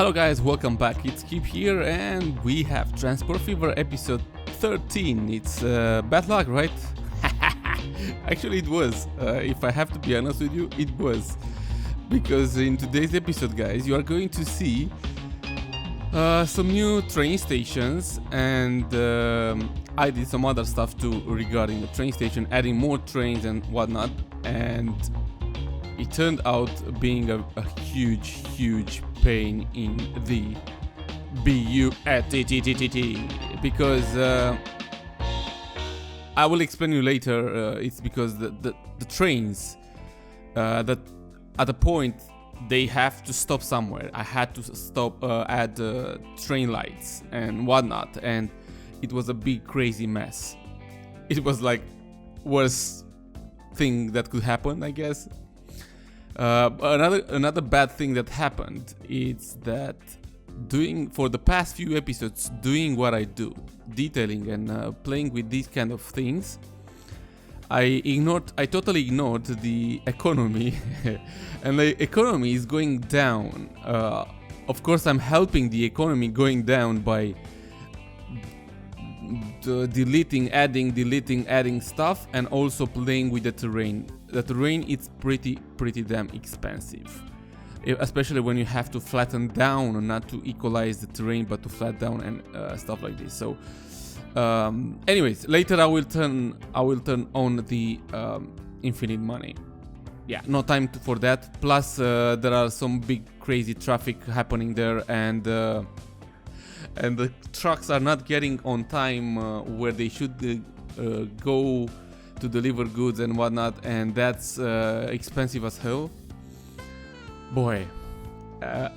Hello guys, welcome back. It's Keep here and we have Transport Fever episode 13. It's bad luck, right? Actually it was. If I have to be honest with you, it was. Because in today's episode, guys, you are going to see some new train stations, and I did some other stuff too regarding the train station, adding more trains and whatnot, and it turned out being a huge pain in the BU because I will explain you later. It's because the trains that at a point they have to stop somewhere. I had to stop at train lights and whatnot, and it was a big crazy mess. It was like worst thing that could happen, I guess. Another bad thing that happened is that for the past few episodes, doing what I do, detailing and playing with these kind of things, I totally ignored the economy, and the economy is going down. Of course, I'm helping the economy going down by adding stuff, and also playing with the terrain. The terrain is pretty damn expensive, especially when you have to flatten down, not to equalize the terrain, but to flat down and stuff like this. So, anyways, later I will turn on the infinite money. Yeah, no time for that. Plus, there are some big crazy traffic happening there, and the trucks are not getting on time where they should go to deliver goods and whatnot, and that's expensive as hell. Boy.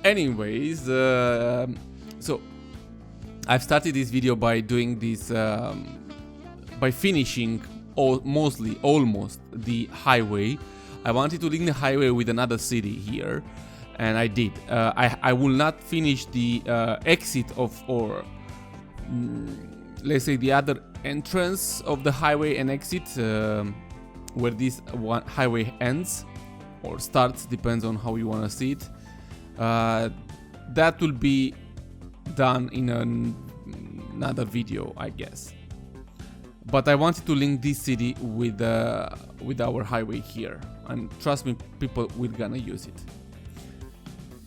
Anyways, so I've started this video by doing this, by finishing almost the highway. I wanted to link the highway with another city here, and I did. I will not finish the exit of, or let's say the other entrance of the highway and exit, where this one highway ends or starts, depends on how you want to see it. That will be done in another video, I guess. But I wanted to link this city with our highway here, and trust me, people will gonna use it.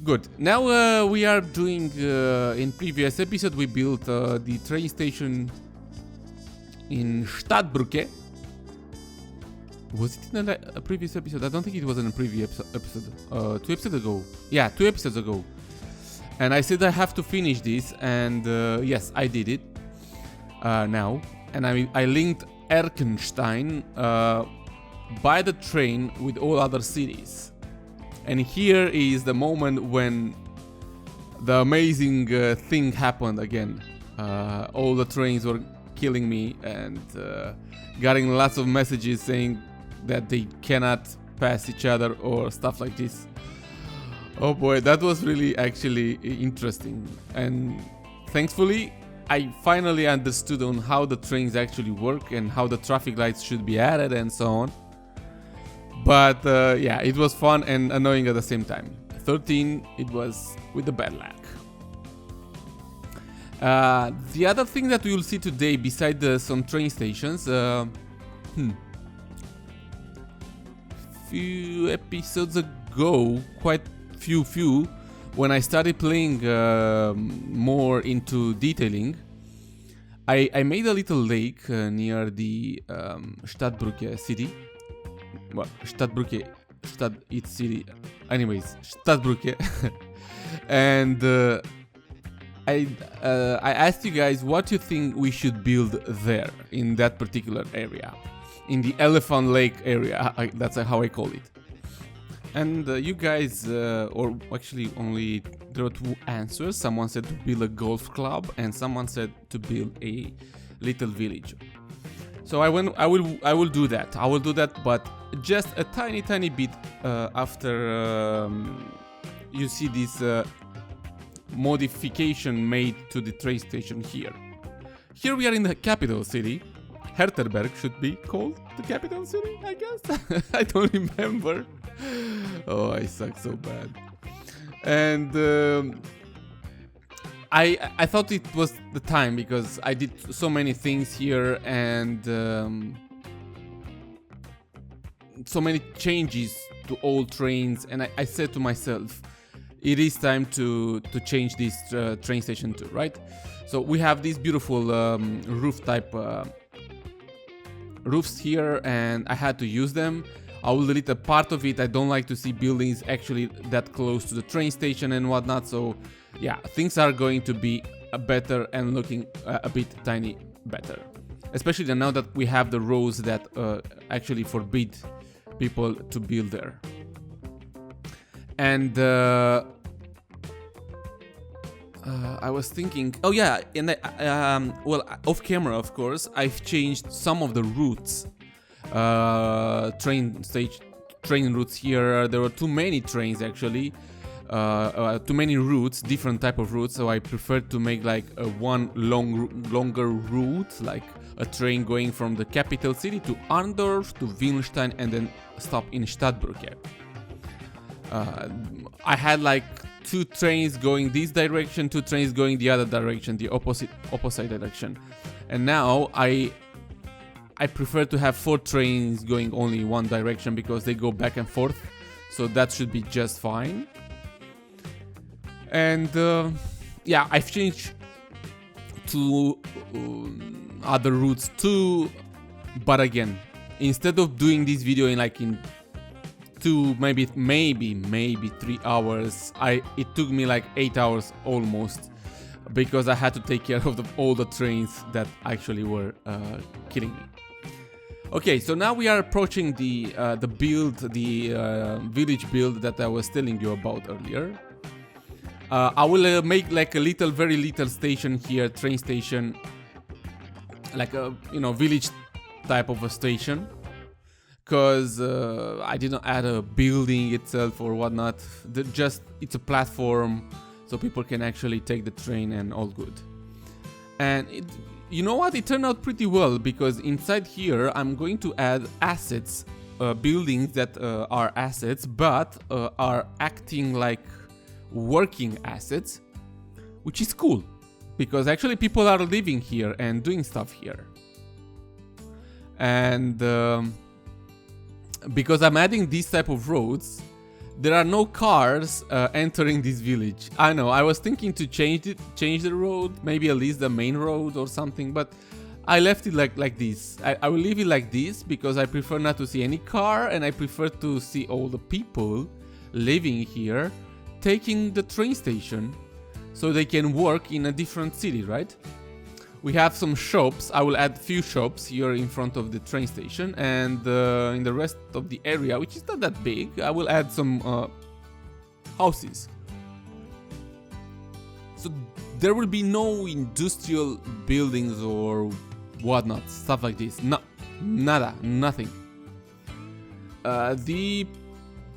Good. Now we are doing, in previous episode we built the train station in Stadtbrücke. Was it in a previous episode? I don't think it was in a previous episode. 2 episodes ago. Yeah, 2 episodes ago. And I said I have to finish this, and yes, I did it now. And I linked Erkenstein by the train with all other cities. And here is the moment when the amazing thing happened again. All the trains were killing me, and getting lots of messages saying that they cannot pass each other or stuff like this. Oh boy, that was really actually interesting. And thankfully, I finally understood on how the trains actually work and how the traffic lights should be added and so on. But yeah, it was fun and annoying at the same time. 13, it was with the bad luck. The other thing that we will see today, beside some train stations, few episodes ago, quite few, when I started playing more into detailing, I made a little lake near the Stadtbrücke city. Well, it's city. Anyways, Stadtbrücke. And I asked you guys what you think we should build there in that particular area, in the Elephant Lake area. That's how I call it. And you guys, or actually only there were 2 answers. Someone said to build a golf club, and someone said to build a little village. So I will do that. I will do that, but just a tiny bit after you see this modification made to the train station here. Here we are in the capital city. Herterberg should be called the capital city, I guess. I don't remember. Oh, I suck so bad. And I thought it was the time because I did so many things here and so many changes to old trains, and I said to myself, it is time to change this train station too, right? So we have these beautiful roof type roofs here, and I had to use them. I will delete a part of it. I don't like to see buildings actually that close to the train station and whatnot. So yeah, things are going to be better and looking a bit tiny better. Especially now that we have the roads that actually forbid people to build there. And I was thinking, oh yeah, and well, off camera, of course, I've changed some of the routes, train routes here. There were too many trains actually, too many routes, different type of routes. So I preferred to make like one longer route, like a train going from the capital city to Arndorf to Wildenstein and then stop in Stadtbrücke. I had like 2 trains going this direction, 2 trains going the other direction, the opposite direction. And now I prefer to have 4 trains going only one direction because they go back and forth. So that should be just fine. And yeah, I've changed to other routes too. But again, instead of doing this video in 2, maybe 3 hours, it took me like 8 hours almost, because I had to take care of all the trains that actually were killing me. Okay, so now we are approaching the village build that I was telling you about earlier. I will make like a very little station here, train station, like a village type of a station. Because I didn't add a building itself or whatnot. It's a platform, so people can actually take the train and all good. And you know what? It turned out pretty well, because inside here I'm going to add assets, buildings that are assets, but are acting like working assets, which is cool, because actually people are living here and doing stuff here. And because I'm adding these type of roads, there are no cars entering this village. I know, I was thinking to change the road, maybe at least the main road or something, but I left it like this. I will leave it like this because I prefer not to see any car, and I prefer to see all the people living here taking the train station so they can work in a different city, right? We have some shops. I will add few shops here in front of the train station, and in the rest of the area, which is not that big, I will add some houses. So there will be no industrial buildings or whatnot, stuff like this. Nothing. The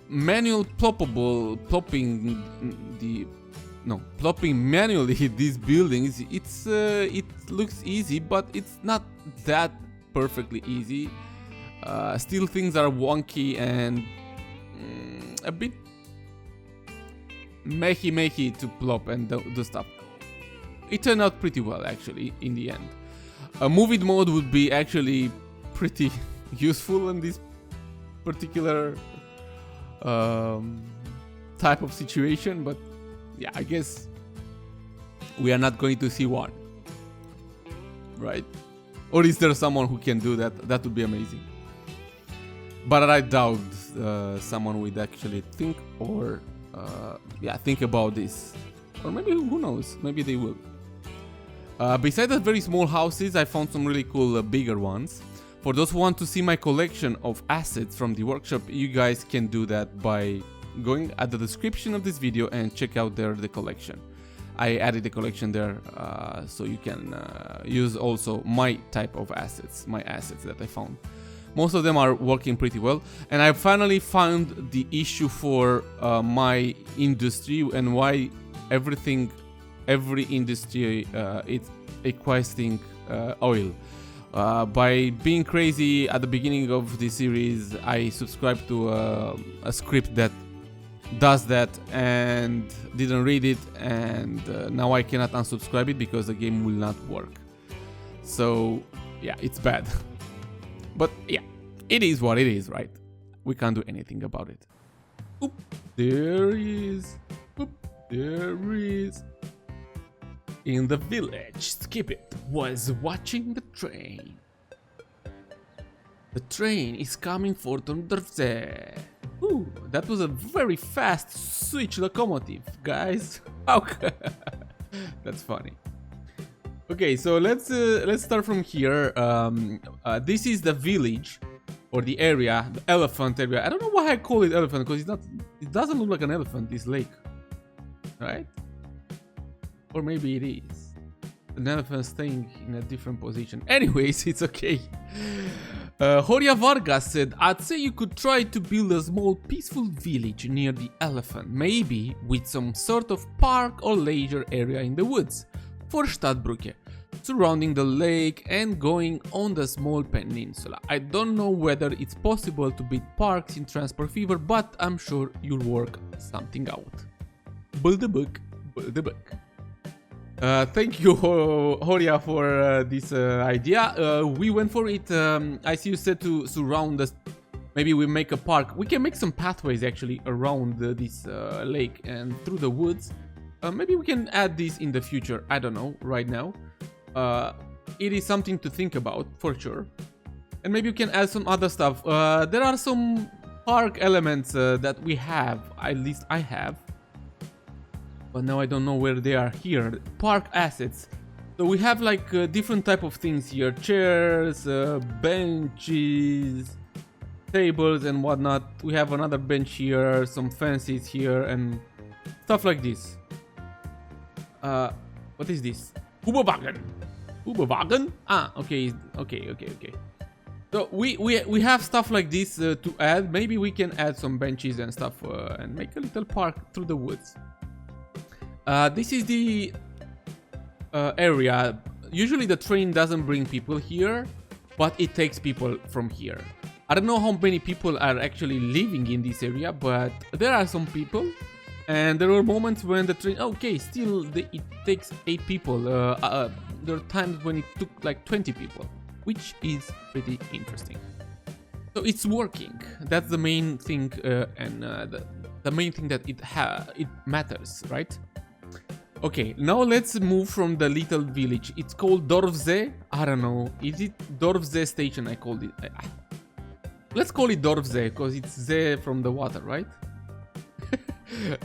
manual plopping manually these buildings, it looks easy, but it's not that perfectly easy. Still things are wonky and a bit messy to plop and do stuff. It turned out pretty well actually in the end. A move it mode would be actually pretty useful in this particular type of situation, but yeah, I guess we are not going to see one, right? Or is there someone who can do that? That would be amazing. But I doubt someone would actually think about this. Or maybe, who knows, maybe they will. Besides the very small houses, I found some really cool bigger ones. For those who want to see my collection of assets from the workshop, you guys can do that by going at the description of this video and check out there the collection. I added the collection there so you can use also my type of assets, my assets that I found. Most of them are working pretty well, and I finally found the issue for my industry and why every industry is requesting oil. By being crazy at the beginning of the series, I subscribed to a script that does that and didn't read it, and now I cannot unsubscribe it because the game will not work. So yeah, it's bad. But yeah, it is what it is, right? We can't do anything about it. Oop, there is. Oop, there is. In the village, Skip It was watching the train. The train is coming for Dorfze. Ooh, that was a very fast switch locomotive, guys. Okay. That's funny. Okay, so let's start from here. This is the village, or the area, the elephant area. I don't know why I call it elephant, because it doesn't look like an elephant, this lake, right? Or maybe it is an elephant staying in a different position. Anyways, it's okay. Horia Vargas said, I'd say you could try to build a small peaceful village near the elephant, maybe with some sort of park or leisure area in the woods for Stadtbrücke, surrounding the lake and going on the small peninsula. I don't know whether it's possible to build parks in Transport Fever, but I'm sure you'll work something out. Build a book, build a book. Thank you, Horia, for this idea. We went for it. I see you said to surround us. Maybe we make a park. We can make some pathways actually around this lake and through the woods. Maybe we can add this in the future. I don't know right now. It is something to think about for sure. And maybe you can add some other stuff. There are some park elements that we have. At least I have. But now I don't know where they are here. Park assets. So we have like different type of things here. Chairs, benches, tables and whatnot. We have another bench here, some fences here and stuff like this. What is this? Huberwagen. Huberwagen? Ah, okay. So we have stuff like this to add. Maybe we can add some benches and stuff and make a little park through the woods. This is the area. Usually the train doesn't bring people here, but it takes people from here. I don't know how many people are actually living in this area, but there are some people. And there were moments when the train, okay, still it takes 8 people. There are times when it took like 20 people, which is pretty interesting. So it's working. That's the main thing, and the main thing that it matters, right? Okay, now let's move from the little village. It's called Dorfze. I don't know. Is it Dorfze station? I called it. Let's call it Dorfze because it's ze from the water, right?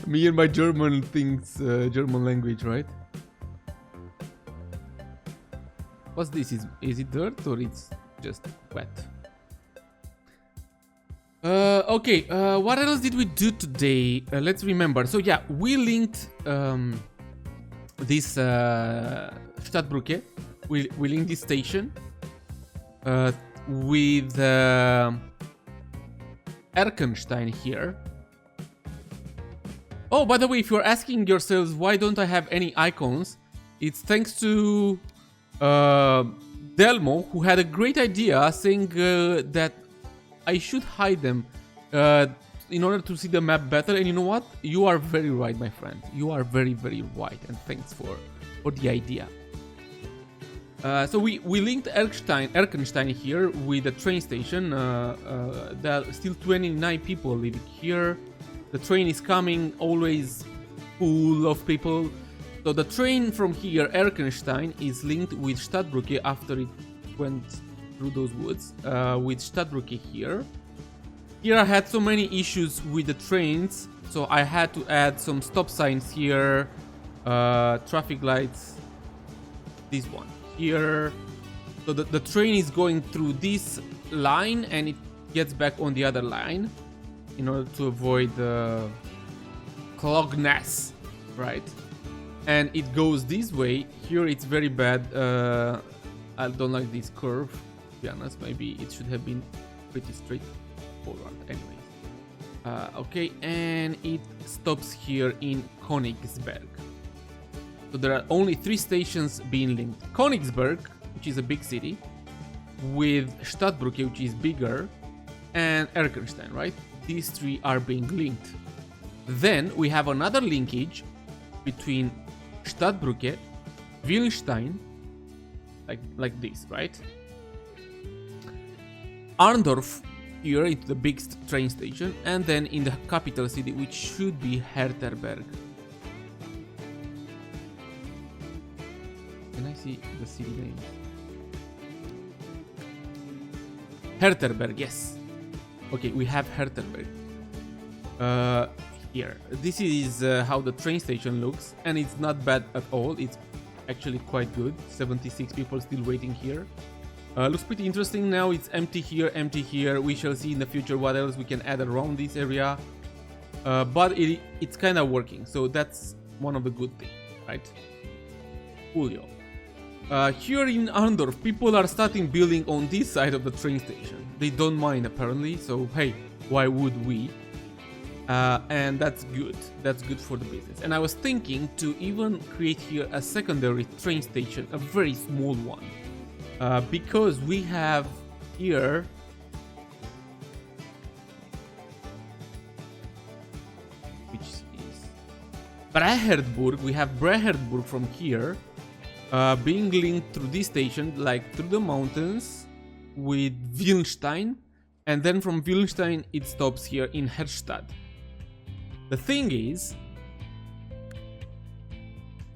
Me and my German things, German language, right? What's this? Is it dirt or it's just wet? Okay, what else did we do today? Let's remember. So yeah, we linked this Stadtbrücke. We linked this station with Erkenstein here. Oh, by the way, if you're asking yourselves why don't I have any icons, it's thanks to Delmo, who had a great idea saying that I should hide them in order to see the map better. And you know what? You are very right, my friend. You are very, very right. And thanks for the idea. So we linked Erkenstein here with the train station. There are still 29 people living here. The train is coming, always full of people. So the train from here, Erkenstein, is linked with Stadtbrücke after it went through those woods, with Stadtbrücke here. Here I had so many issues with the trains, so I had to add some stop signs here, traffic lights, this one here. So the train is going through this line and it gets back on the other line in order to avoid clogness, right? And it goes this way. Here it's very bad. I don't like this curve, to be honest. Maybe it should have been pretty straightforward. Anyway, okay, and it stops here in Königsberg. So there are only 3 stations being linked: Königsberg, which is a big city, with Stadtbrücke, which is bigger, and Erkenstein, right? These 3 are being linked. Then we have another linkage between Stadtbrücke, Willenstein, like this, right? Arndorf here into the big train station, and then in the capital city, which should be Herterberg. Can I see the city name? Herterberg, yes. Okay, we have Herterberg. Here. This is how the train station looks, and it's not bad at all. It's actually quite good. 76 people still waiting here. Looks pretty interesting now. It's empty here, empty here. We shall see in the future what else we can add around this area. But it's kind of working, so that's one of the good things, right? Julio. Here in Arndorf, people are starting building on this side of the train station. They don't mind apparently, so hey, why would we? And that's good. That's good for the business. And I was thinking to even create here a secondary train station, a very small one. Because we have here which is Brehertburg. We have Brehertburg from here being linked through this station, like through the mountains with Willenstein, and then from Willenstein it stops here in Herstadt. The thing is,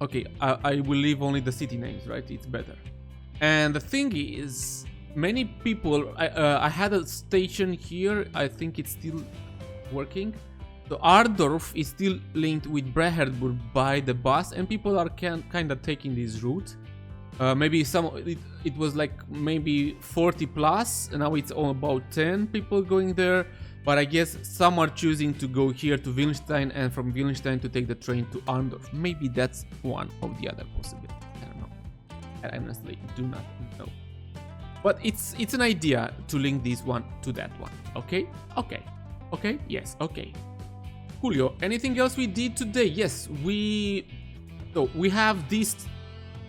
okay, I will leave only the city names, right? It's better. And the thing is, many people, I had a station here, I think it's still working. So Arndorf is still linked with Brehertburg by the bus, and people are kind of taking this route. Maybe it was like maybe 40 plus, and now it's all about 10 people going there. But I guess some are choosing to go here to Willenstein, and from Willenstein to take the train to Arndorf. Maybe that's one of the other possibilities. I don't know. I honestly do not know. But it's an idea to link this one to that one. Okay? Okay. Okay? Yes. Okay. Julio, anything else we did today? Yes, we have this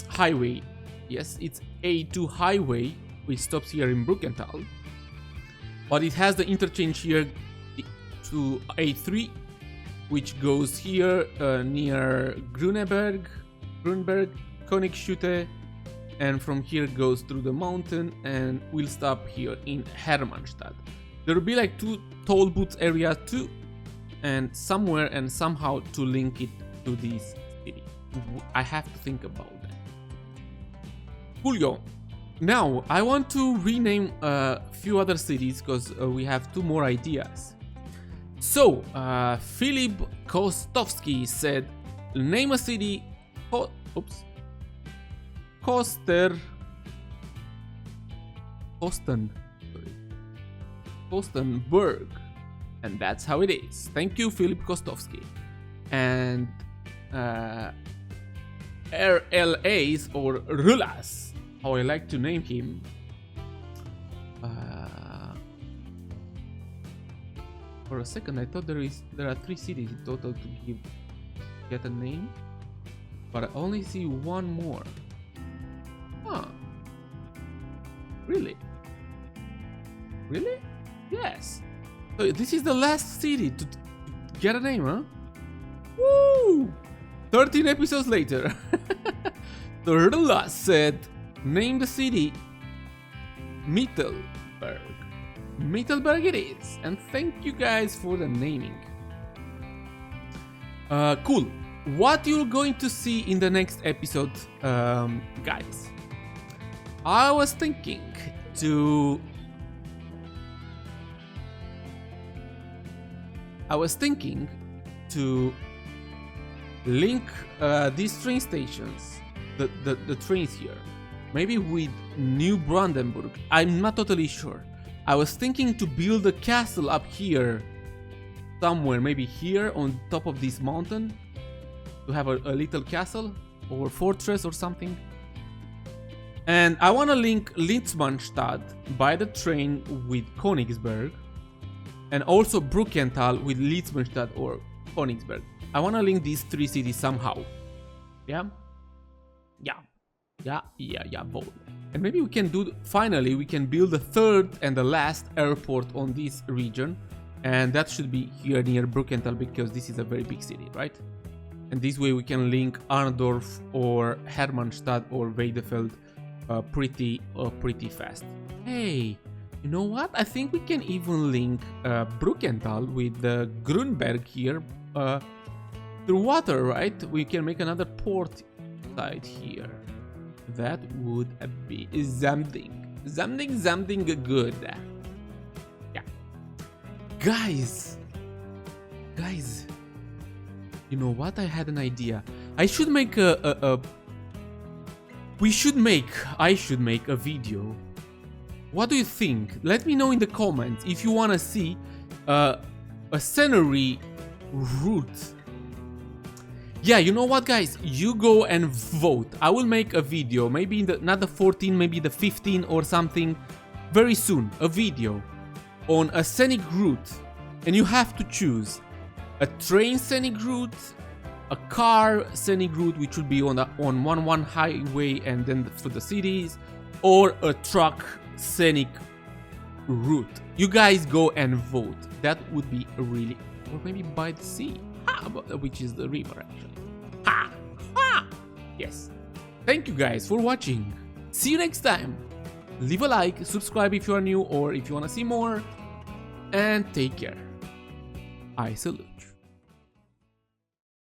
highway. Yes, it's A2 highway, which stops here in Bruckenthal. But it has the interchange here to A3, which goes here near Grunberg, Königsschutte, and from here goes through the mountain and will stop here in Hermannstadt. There will be like 2 toll booths area too, and somewhere and somehow to link it to this city. I have to think about that. Julio. Now, I want to rename a few other cities because we have 2 more ideas. So, Filip Kostovsky said, name a city, Kostenberg. And that's how it is. Thank you, Filip Kostovsky. And RLAs or Rulas, how I like to name him. For a second, I thought there are 3 cities in total to get a name, but I only see 1 more. Huh? Really? Really? Yes. So this is the last city to get a name, huh? Woo! 13 episodes later. So Rula said, name the city Mittelberg. Mittelberg it is. And thank you guys for the naming. Cool. What you're going to see in the next episode, guys? I was thinking to link these train stations, the trains here, maybe with New Brandenburg. I'm not totally sure. I was thinking to build a castle up here, somewhere, maybe here on top of this mountain, to have a little castle or fortress or something. And I want to link Litzmannstadt by the train with Königsberg, and also Bruckenthal with Litzmannstadt or Königsberg. I want to link these 3 cities somehow. Yeah? Voll. And maybe we can finally we can build the 3rd and the last airport on this region. and that should be here near Bruckenthal because this is a very big city, right? And this way we can link Arndorf or Hermannstadt or Weidefeld pretty fast. Hey, you know what? I think we can even link Bruckenthal with Grünberg here through water, right? We can make another port side here. That would be something good. Yeah, guys, you know what? I had an idea. I should make I should make a video. What do you think? Let me know in the comments if you wanna see a scenery route. Yeah, you know what, guys? You go and vote. I will make a video, maybe in not the 14, maybe the 15 or something, very soon. A video on a scenic route, and you have to choose a train scenic route, a car scenic route, which would be on one highway and then for the cities, or a truck scenic route. You guys go and vote. That would be really, or maybe by the sea, which is the river actually. Yes. Thank you guys for watching. See you next time. Leave a like, subscribe if you are new or if you want to see more, and take care. I salute.